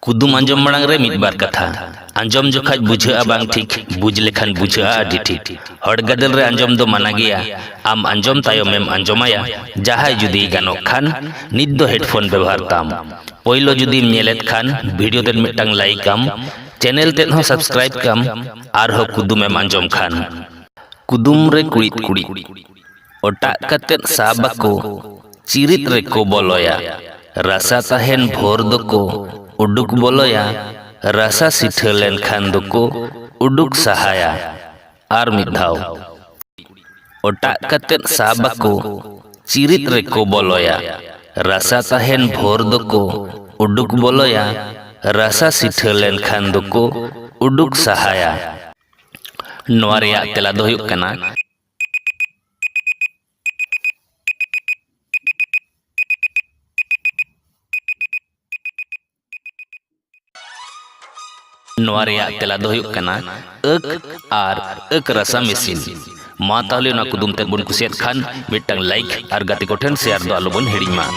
कुदुम आंजम मांग रे मिद बार कथा आंजम जोखाज बुझा बांग ठीक बुझ लेखान बुझा आदि ठीक हड़ गदल रे आंजम दो माना गया आम आंजम तायमेम आंजमाया जहाय जुदी गानोक खान नित दो हेडफोन व्यवहार ताम पहिलो जुदी नेलेत खान वीडियो तेन मिटांग लाइक आम चैनल तेन हो सब्सक्राइब कम आर हो कुदुम एम आंजम खान कुदुम रे कुड़ित कुड़ी ओटा कतेत साबको चिरित रे को बोलोया रसा तहेन भोर दको उडुक बोलोया रसा सिठलेन खान दको उडुक सहाया आर मिधाव ओटा कतेत साबको चिरित रे को बोलोया रसा तहेन भोर दको उडुक बोलोया रसा सिठलेन खान दको उडुक सहाया नोआ रेया तेला दो हुयुक कना नोआ रेया तेला दो हुयुक कना अक आर अक रसा मेसिन मा ताहले ना कुदुम ते बुन कुसियत खान मिटंग लाइक आर गाते को ठेन शेयर दो आलो बन हेडिंग मा।